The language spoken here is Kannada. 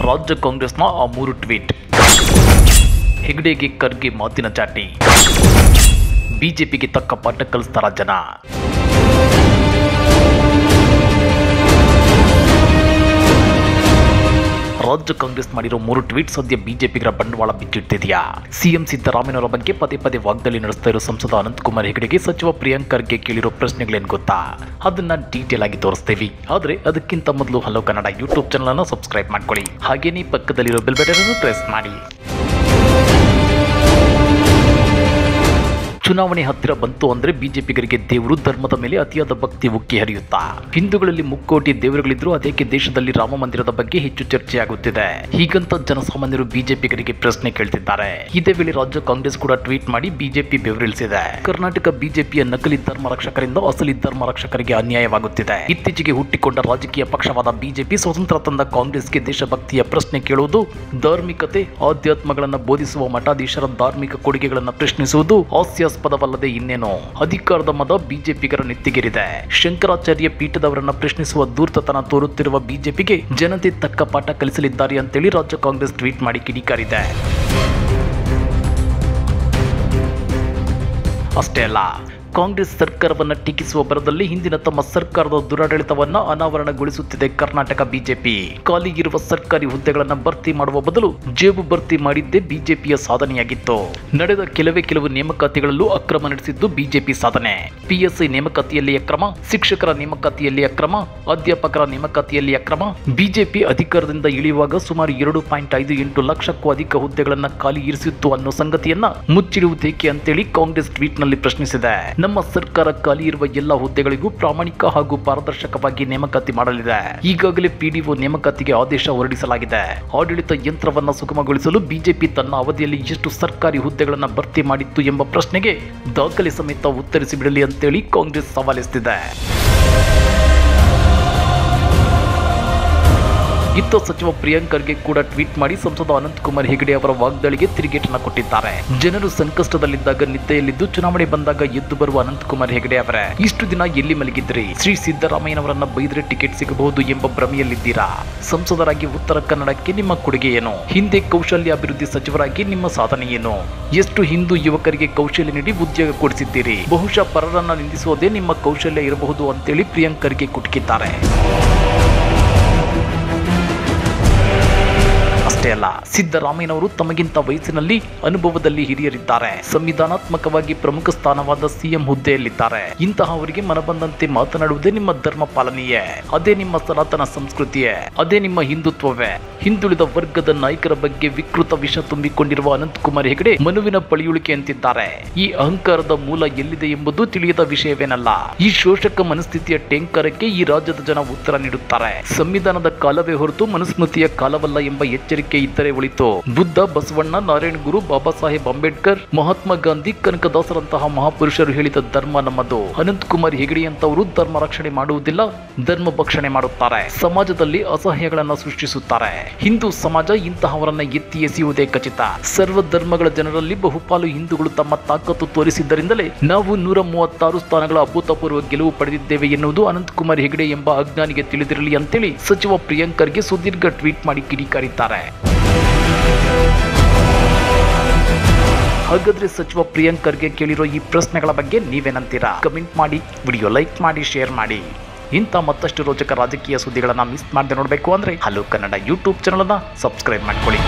ರಾಜ್ಯ ಕಾಂಗ್ರೆಸ್ನ ಆ 3 ಟ್ವೀಟ್. ಹೆಗ್ಡೆಗೆ ಖರ್ಗೆ ಮಾತಿನ ಚಾಟಿ. ಬಿಜೆಪಿಗೆ ತಕ್ಕ ಪಾಠ ಕಲಿಸ್ತಾರ ಜನ. ರಾಜ್ಯ ಕಾಂಗ್ರೆಸ್ ಮಾಡಿರೋ 3 ಟ್ವೀಟ್ ಸದ್ಯ ಬಿಜೆಪಿಗರ ಬಂಡವಾಳ ಬಿಚ್ಚಿಟ್ಟಿದೆಯಾ? ಸಿಎಂ ಸಿದ್ದರಾಮಯ್ಯನವರ ಬಗ್ಗೆ ಪದೇ ಪದೇ ವಾಗ್ದಾಳಿ ನಡೆಸ್ತಾ ಇರೋ ಸಂಸದ ಅನಂತಕುಮಾರ್ ಹೆಗಡೆಗೆ ಸಚಿವ ಪ್ರಿಯಾಂಕ್ ಖರ್ಗೆ ಕೇಳಿರೋ ಪ್ರಶ್ನೆಗಳೇನು ಗೊತ್ತಾ? ಅದನ್ನ ಡೀಟೇಲ್ ಆಗಿ ತೋರಿಸ್ತೀವಿ. ಆದ್ರೆ ಅದಕ್ಕಿಂತ ಮೊದಲು ಹಲೋ ಕನ್ನಡ ಯೂಟ್ಯೂಬ್ ಚಾನಲ್ ಅನ್ನು ಸಬ್ಸ್ಕ್ರೈಬ್ ಮಾಡ್ಕೊಳ್ಳಿ. ಹಾಗೇನೇ ಪಕ್ಕದಲ್ಲಿರೋ ಬೆಲ್ ಬಟನ್ ಅನ್ನು ಪ್ರೆಸ್ ಮಾಡಿ. ಚುನಾವಣೆ ಹತ್ತಿರ ಬಂತು ಅಂದ್ರೆ ಬಿಜೆಪಿಗರಿಗೆ ದೇವರು ಧರ್ಮದ ಮೇಲೆ ಅತಿಯಾದ ಭಕ್ತಿ ಉಕ್ಕಿ ಹರಿಯುತ್ತಾ. ಹಿಂದೂಗಳಲ್ಲಿ ಮುಕ್ಕೋಟಿ ದೇವರುಗಳಿದ್ರು ಅದೇಕೆ ದೇಶದಲ್ಲಿ ರಾಮ ಮಂದಿರದ ಬಗ್ಗೆ ಹೆಚ್ಚು ಚರ್ಚೆಯಾಗುತ್ತಿದೆ. ಹೀಗಂತ ಜನಸಾಮಾನ್ಯರು ಬಿಜೆಪಿಗರಿಗೆ ಪ್ರಶ್ನೆ ಕೇಳ್ತಿದ್ದಾರೆ. ಇದೇ ವೇಳೆ ರಾಜ್ಯ ಕಾಂಗ್ರೆಸ್ ಕೂಡ ಟ್ವೀಟ್ ಮಾಡಿ ಬಿಜೆಪಿ ಬೆವರಿಳಿಸಿದೆ. ಕರ್ನಾಟಕ ಬಿಜೆಪಿಯ ನಕಲಿ ಧರ್ಮ ರಕ್ಷಕರಿಂದ ಅಸಲಿ ಧರ್ಮ ರಕ್ಷಕರಿಗೆ ಅನ್ಯಾಯವಾಗುತ್ತಿದೆ. ಇತ್ತೀಚೆಗೆ ಹುಟ್ಟಿಕೊಂಡ ರಾಜಕೀಯ ಪಕ್ಷವಾದ ಬಿಜೆಪಿ ಸ್ವತಂತ್ರ ತಂದ ಕಾಂಗ್ರೆಸ್ಗೆ ದೇಶಭಕ್ತಿಯ ಪ್ರಶ್ನೆ ಕೇಳುವುದು, ಧಾರ್ಮಿಕತೆ ಆಧ್ಯಾತ್ಮಗಳನ್ನು ಬೋಧಿಸುವ ಮಠಾಧೀಶರ ಧಾರ್ಮಿಕ ಕೊಡುಗೆಗಳನ್ನು ಪ್ರಶ್ನಿಸುವುದು ಹಾಸ್ಯಾಸ್ಪದವಲ್ಲದೆ ಇನ್ನೇನು. ಅಧಿಕಾರದ ಮದ ಬಿಜೆಪಿಗರ ನೆತ್ತಿಗೇರಿದೆ. ಶಂಕರಾಚಾರ್ಯ ಪೀಠದವರನ್ನ ಪ್ರಶ್ನಿಸುವ ಧೂರ್ತತನ ತೋರುತ್ತಿರುವ ಬಿಜೆಪಿಗೆ ಜನತೆ ತಕ್ಕ ಪಾಠ ಕಲಿಸಲಿದ್ದಾರೆ ಅಂತೇಳಿ ರಾಜ್ಯ ಕಾಂಗ್ರೆಸ್ ಟ್ವೀಟ್ ಮಾಡಿ ಕಿಡಿಕಾರಿದೆ. ಅಷ್ಟೇ ಅಲ್ಲ, ಕಾಂಗ್ರೆಸ್ ಸರ್ಕಾರವನ್ನು ಟೀಕಿಸುವ ಬರದಲ್ಲಿ ಹಿಂದಿನ ತಮ್ಮ ಸರ್ಕಾರದ ದುರಾಡಳಿತವನ್ನ ಅನಾವರಣಗೊಳಿಸುತ್ತಿದೆ ಕರ್ನಾಟಕ ಬಿಜೆಪಿ. ಖಾಲಿ ಇರುವ ಸರ್ಕಾರಿ ಹುದ್ದೆಗಳನ್ನು ಭರ್ತಿ ಮಾಡುವ ಬದಲು ಜೇಬು ಭರ್ತಿ ಮಾಡಿದ್ದೇ ಬಿಜೆಪಿಯ ಸಾಧನೆಯಾಗಿತ್ತು. ನಡೆದ ಕೆಲವು ನೇಮಕಾತಿಗಳಲ್ಲೂ ಅಕ್ರಮ ನಡೆಸಿದ್ದು ಬಿಜೆಪಿ ಸಾಧನೆ. ಪಿಎಸ್ಐ ನೇಮಕಾತಿಯಲ್ಲಿ ಅಕ್ರಮ, ಶಿಕ್ಷಕರ ನೇಮಕಾತಿಯಲ್ಲಿ ಅಕ್ರಮ, ಅಧ್ಯಾಪಕರ ನೇಮಕಾತಿಯಲ್ಲಿ ಅಕ್ರಮ. ಬಿಜೆಪಿ ಅಧಿಕಾರದಿಂದ ಇಳಿಯುವಾಗ ಸುಮಾರು 2.58 ಲಕ್ಷಕ್ಕೂ ಅಧಿಕ ಹುದ್ದೆಗಳನ್ನು ಖಾಲಿ ಇರಿಸಿತ್ತು ಅನ್ನೋ ಸಂಗತಿಯನ್ನ ಮುಚ್ಚಿಡುವುದೇಕೆ ಅಂತೇಳಿ ಕಾಂಗ್ರೆಸ್ ಟ್ವೀಟ್ ನಲ್ಲಿ ಪ್ರಶ್ನಿಸಿದೆ. ನಮ್ಮ ಸರ್ಕಾರ ಖಾಲಿ ಇರುವ ಎಲ್ಲ ಹುದ್ದೆಗಳಿಗೂ ಪ್ರಾಮಾಣಿಕ ಹಾಗೂ ಪಾರದರ್ಶಕವಾಗಿ ನೇಮಕಾತಿ ಮಾಡಲಿದೆ. ಈಗಾಗಲೇ ಪಿಡಿಒ ನೇಮಕಾತಿಗೆ ಆದೇಶ ಹೊರಡಿಸಲಾಗಿದೆ. ಆಡಳಿತ ಯಂತ್ರವನ್ನು ಸುಗಮಗೊಳಿಸಲು ಬಿಜೆಪಿ ತನ್ನ ಅವಧಿಯಲ್ಲಿ ಎಷ್ಟು ಸರ್ಕಾರಿ ಹುದ್ದೆಗಳನ್ನು ಭರ್ತಿ ಮಾಡಿತ್ತು ಎಂಬ ಪ್ರಶ್ನೆಗೆ ದಾಖಲೆ ಸಮೇತ ಉತ್ತರಿಸಿ ಬಿಡಲಿ ಅಂತೇಳಿ ಕಾಂಗ್ರೆಸ್ ಸವಾಲೆಸೆದಿದೆ. ಇತ್ತ ಸಚಿವ ಪ್ರಿಯಾಂಕ್ ಖರ್ಗೆ ಕೂಡ ಟ್ವೀಟ್ ಮಾಡಿ ಸಂಸದ ಅನಂತಕುಮಾರ್ ಹೆಗಡೆ ಅವರ ವಾಗ್ದಾಳಿಗೆ ತಿರುಗೇಟನ್ನು ಕೊಟ್ಟಿದ್ದಾರೆ. ಜನರು ಸಂಕಷ್ಟದಲ್ಲಿದ್ದಾಗ ನಿದ್ದೆಯಲ್ಲಿದ್ದು ಚುನಾವಣೆ ಬಂದಾಗ ಎದ್ದು ಬರುವ ಅನಂತಕುಮಾರ್ ಹೆಗಡೆ ಅವರೇ, ಇಷ್ಟು ದಿನ ಎಲ್ಲಿ ಮಲಗಿದ್ರಿ? ಶ್ರೀ ಸಿದ್ದರಾಮಯ್ಯನವರನ್ನ ಬೈದ್ರೆ ಟಿಕೆಟ್ ಸಿಗಬಹುದು ಎಂಬ ಭ್ರಮೆಯಲ್ಲಿದ್ದೀರಾ? ಸಂಸದರಾಗಿ ಉತ್ತರ ಕನ್ನಡಕ್ಕೆ ನಿಮ್ಮ ಕೊಡುಗೆ ಏನು? ಹಿಂದೆ ಕೌಶಲ್ಯ ಅಭಿವೃದ್ಧಿ ಸಚಿವರಾಗಿ ನಿಮ್ಮ ಸಾಧನೆ ಏನು? ಎಷ್ಟು ಹಿಂದೂ ಯುವಕರಿಗೆ ಕೌಶಲ್ಯ ನೀಡಿ ಉದ್ಯೋಗ ಕೊಡಿಸಿದ್ದೀರಿ? ಬಹುಶಃ ಪರರನ್ನ ನಿಂದಿಸೋದೇ ನಿಮ್ಮ ಕೌಶಲ್ಯ ಇರಬಹುದು ಅಂತೇಳಿ ಪ್ರಿಯಾಂಕ್ ಖರ್ಗೆ ಕುಟುಕಿದ್ದಾರೆ. ಅಷ್ಟೇ ಅಲ್ಲ, ಸಿದ್ದರಾಮಯ್ಯನವರು ತಮಗಿಂತ ವಯಸ್ಸಿನಲ್ಲಿ ಅನುಭವದಲ್ಲಿ ಹಿರಿಯರಿದ್ದಾರೆ. ಸಂವಿಧಾನಾತ್ಮಕವಾಗಿ ಪ್ರಮುಖ ಸ್ಥಾನವಾದ ಸಿಎಂ ಹುದ್ದೆಯಲ್ಲಿದ್ದಾರೆ. ಇಂತಹವರಿಗೆ ಮನಬಂದಂತೆ ಮಾತನಾಡುವುದೇ ನಿಮ್ಮ ಧರ್ಮ ಪಾಲನೆಯೇ? ಅದೇ ನಿಮ್ಮ ಸನಾತನ ಸಂಸ್ಕೃತಿಯೇ? ಅದೇ ನಿಮ್ಮ ಹಿಂದುತ್ವವೇ? ಹಿಂದುಳಿದ ವರ್ಗದ ನಾಯಕರ ಬಗ್ಗೆ ವಿಕೃತ ವಿಷ ತುಂಬಿಕೊಂಡಿರುವ ಅನಂತಕುಮಾರ್ ಹೆಗಡೆ ಮನುವಿನ ಪಳಿಯುಳಿಕೆ ಅಂತಿದ್ದಾರೆ. ಈ ಅಹಂಕಾರದ ಮೂಲ ಎಲ್ಲಿದೆ ಎಂಬುದು ತಿಳಿಯದ ವಿಷಯವೇನಲ್ಲ. ಈ ಶೋಷಕ ಮನಸ್ಥಿತಿಯ ಟೆಂಕರಕ್ಕೆ ಈ ರಾಜ್ಯದ ಜನ ಉತ್ತರ ನೀಡುತ್ತಾರೆ. ಸಂವಿಧಾನದ ಕಾಲವೇ ಹೊರತು ಮನುಸ್ಮೃತಿಯ ಕಾಲವಲ್ಲ ಎಂಬ ಎಚ್ಚರಿಕೆ ಇದ್ದರೆ ಒಳಿತು. ಬುದ್ಧ, ಬಸವಣ್ಣ, ನಾರಾಯಣ ಗುರು, ಬಾಬಾ ಸಾಹೇಬ್ ಅಂಬೇಡ್ಕರ್, ಮಹಾತ್ಮ ಗಾಂಧಿ, ಕನಕದಾಸರಂತಹ ಮಹಾಪುರುಷರು ಹೇಳಿದ ಧರ್ಮ ನಮ್ಮದು. ಅನಂತಕುಮಾರ್ ಹೆಗಡೆಯಂತವರು ಧರ್ಮ ರಕ್ಷಣೆ ಮಾಡುವುದಿಲ್ಲ, ಧರ್ಮ ಭಕ್ಷಣೆ ಮಾಡುತ್ತಾರೆ. ಸಮಾಜದಲ್ಲಿ ಅಸಹ್ಯಗಳನ್ನು ಸೃಷ್ಟಿಸುತ್ತಾರೆ. ಹಿಂದೂ ಸಮಾಜ ಇಂತಹವರನ್ನ ಎತ್ತಿ ಎಸೆಯುವುದೇ ಖಚಿತ. ಸರ್ವ ಧರ್ಮಗಳ ಜನರಲ್ಲಿ ಬಹುಪಾಲು ಹಿಂದೂಗಳು ತಮ್ಮ ತಾಕತ್ತು ತೋರಿಸಿದ್ದರಿಂದಲೇ ನಾವು 136 ಸ್ಥಾನಗಳ ಅಭೂತಪೂರ್ವ ಗೆಲುವು ಪಡೆದಿದ್ದೇವೆ ಎನ್ನುವುದು ಅನಂತಕುಮಾರ್ ಹೆಗಡೆ ಎಂಬ ಅಜ್ಞಾನಿಗೆ ತಿಳಿದಿರಲಿ ಅಂತೇಳಿ ಸಚಿವ ಪ್ರಿಯಾಂಕ್ ಖರ್ಗೆ ಸುದೀರ್ಘ ಟ್ವೀಟ್ ಮಾಡಿ ಕಿಡಿಕಾರಿದ್ದಾರೆ. ಹಾಗಾದ್ರೆ ಸಚಿವ ಪ್ರಿಯಾಂಕ್ ಖರ್ಗೆ ಕೇಳಿರೋ ಈ ಪ್ರಶ್ನೆಗಳ ಬಗ್ಗೆ ನೀವೇನಂತೀರಾ? ಕಮೆಂಟ್ ಮಾಡಿ, ವಿಡಿಯೋ ಲೈಕ್ ಮಾಡಿ, ಶೇರ್ ಮಾಡಿ. ಇಂಥ ಮತ್ತಷ್ಟು ರೋಚಕ ರಾಜಕೀಯ ಸುದ್ದಿಗಳನ್ನ ಮಿಸ್ ಮಾಡದೆ ನೋಡಬೇಕು ಅಂದ್ರೆ ಹಲೋ ಕನ್ನಡ ಯೂಟ್ಯೂಬ್ ಚಾನಲ್ ಅನ್ನ ಸಬ್ಸ್ಕ್ರೈಬ್ ಮಾಡ್ಕೊಳ್ಳಿ.